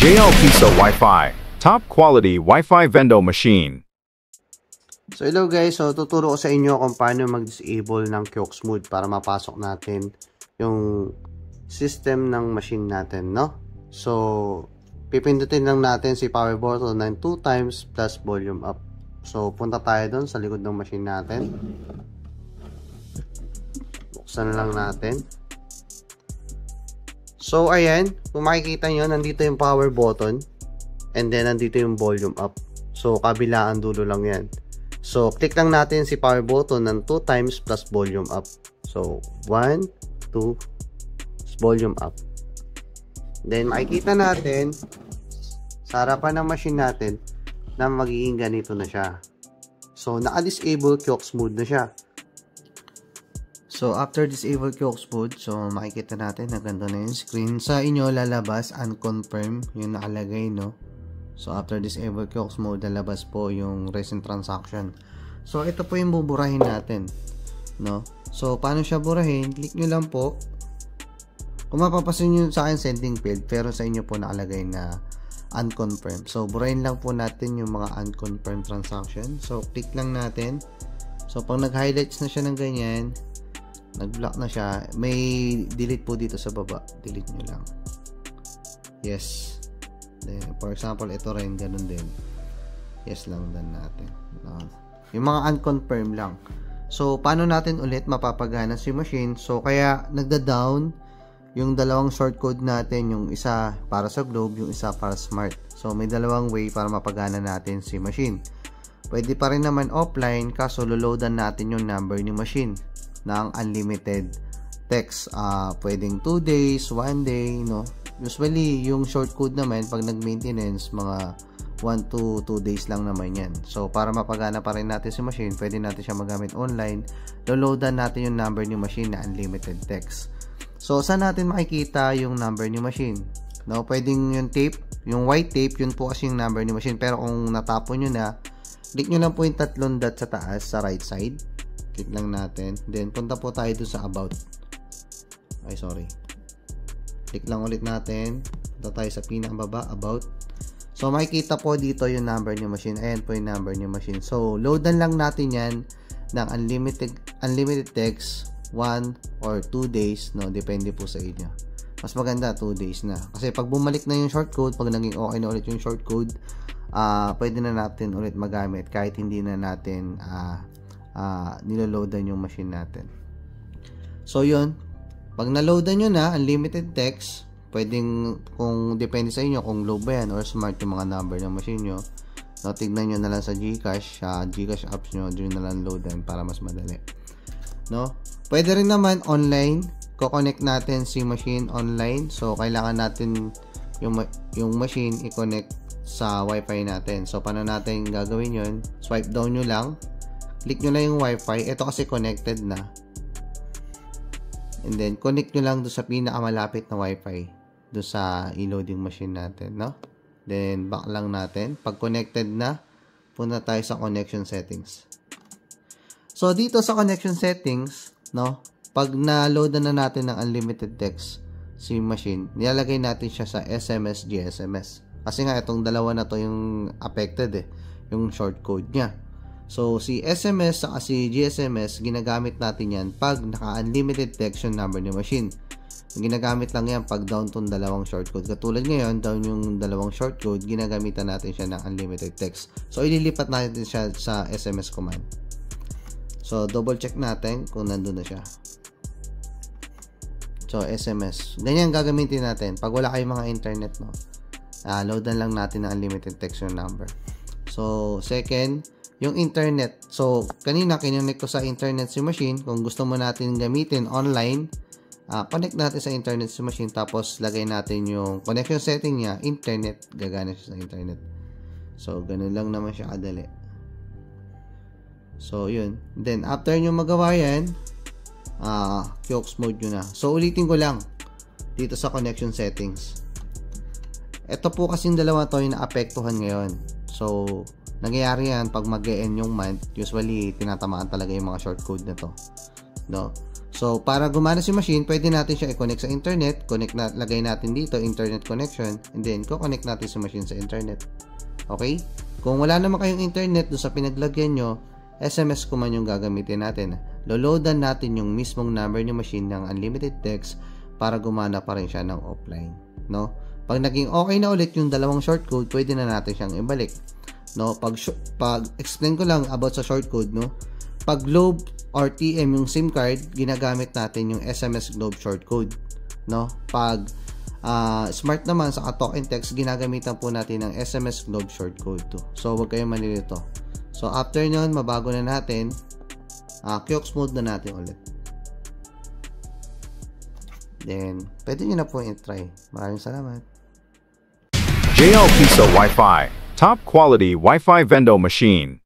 JL Pisa Wi-Fi, top quality Wi-Fi Vendo machine. So hello guys, so tuturo ko sa inyo kung paano mag-disable ng Kiox mode para mapasok natin yung system ng machine natin, no? So pipindutin lang natin si power button ng 2 times plus volume up. So punta tayo doon sa likod ng machine natin. Buksan lang natin. So ayan, kung makikita nyo, nandito yung power button and then nandito yung volume up. So kabilaan dulo lang yan. So click lang natin si power button ng 2 times plus volume up. So 1, 2, volume up. Then makikita natin sa harapan ng machine natin na magiging ganito na siya. So naka-disable Kiox mode na siya. So after disable Kiox mode, so makikita natin na ganito na yung screen. Sa inyo lalabas unconfirm yung nakalagay, no? So after disable Kiox mode, lalabas po yung recent transaction. So ito po yung buburahin natin, no? So paano siya burahin? Click nyo lang po. Kung mapapasin nyo sa akin sending field, pero sa inyo po nakalagay na unconfirmed. So burahin lang po natin yung mga unconfirmed transaction. So click lang natin. So pag nag-highlights na siya ng ganyan, nag-block na siya, may delete po dito sa baba. Delete nyo lang. Yes. Then, for example, ito rin, ganun din. Yes lang din natin. Yung mga unconfirmed lang. So, paano natin ulit mapapagana si machine? So, kaya nagda-down yung dalawang shortcode natin, yung isa para sa Globe, yung isa para Smart. So, may dalawang way para mapagana natin si machine. Pwede pa rin naman offline, kaso loloadan natin yung number ni machine ng unlimited text. Pwedeng 2 days, 1 day, no? Usually, yung shortcode naman, pag nag-maintenance, mga 1 to 2 days lang naman yan. So, para mapagana pa rin natin si machine, pwede natin siya magamit online. Loloadan natin yung number ni machine na unlimited text. So, saan natin makikita yung number ni machine? No? Pwedeng yung tape, yung white tape, yun po kasi yung number ni machine. Pero kung natapon nyo na, click nyo lang po yung tatlong dot sa taas, sa right side. Click lang natin. Then, punta po tayo doon sa about. Ay, sorry. Click lang ulit natin. Punta tayo sa pinakababa, about. So, makikita po dito yung number ni machine. Ayan po yung number ni machine. So, loadan lang natin yan ng unlimited text 1 or 2 days. No? Depende po sa inyo. Mas maganda, 2 days na. Kasi pag bumalik na yung shortcode, pag naging okay na ulit yung shortcode, pwede na natin ulit magamit kahit hindi na natin niloloadan yung machine natin. So yun, pag naloadan nyo na unlimited text, pwedeng, kung depende sa inyo kung Globe ba yan or Smart yung mga number ng machine nyo, no, tignan nyo na lang sa Gcash, Gcash apps nyo, dyan na lang loadan para mas madali, no? Pwede rin naman online, ko-connect natin si machine online. So kailangan natin yung machine i-connect sa wifi natin. So paano natin gagawin yun? Swipe down nyo lang, click nyo lang yung wifi. Ito kasi connected na. And then, connect nyo lang doon sa pinakamalapit na wifi. Doon sa e-loading machine natin, no? Then, back lang natin. Pag connected na, punta tayo sa connection settings. So, dito sa connection settings, no? Pag na-load na natin ng unlimited text si machine, nilalagay natin siya sa SMS, GSMS. Kasi nga, itong dalawa na to yung affected yung shortcode niya. So, si SMS at si GSMS, ginagamit natin yan pag naka-unlimited text yung number ni machine. Ginagamit lang yan pag down tong dalawang shortcode. Katulad ngayon, down yung dalawang shortcode, ginagamitan natin siya ng unlimited text. So, ililipat natin siya sa SMS command. So, double check natin kung nandun na siya. So, SMS. Ganyan gagamitin natin. Pag wala kayong mga internet, no? Loadan lang natin ng unlimited text yung number. So, second, yung internet. So, kanina kinonect ko sa internet si machine. Kung gusto mo natin gamitin online, connect natin sa internet si machine. Tapos, lagay natin yung connection setting niya, internet. Gagana siya sa internet. So, ganun lang naman siya kadali. So, yun. Then, after nyo magawa yan, Kiox mode nyo na. So, ulitin ko lang dito sa connection settings. Ito po kasing dalawa to yung naapektuhan ngayon. So, nangyayari yan pag mag-e-end yung month. Usually, tinatamaan talaga yung mga shortcode na to. No? So, para gumana si machine, pwede natin siya i-connect sa internet. Lagay natin dito, internet connection. And then, connect natin si machine sa internet. Okay? Kung wala naman kayong internet doon sa pinaglagyan nyo, SMS command yung gagamitin natin. Loloadan natin yung mismong number ng machine ng unlimited text para gumana pa rin siya ng offline. No? Pag naging okay na ulit yung dalawang shortcode, pwede na natin siyang ibalik. No? Pag explain ko lang about sa shortcode, no? Pag Globe or TM yung SIM card, ginagamit natin yung SMS Globe shortcode. No? Pag Smart naman sa talk and text, ginagamitan po natin ng SMS Globe shortcode to. So, huwag kayong malilito. So, after nyon, mabago na natin. QX mode na natin ulit. Then, pwede nyo na po i-try. Maraming salamat. JL Pisa Wi-Fi, top quality Wi-Fi vendor machine.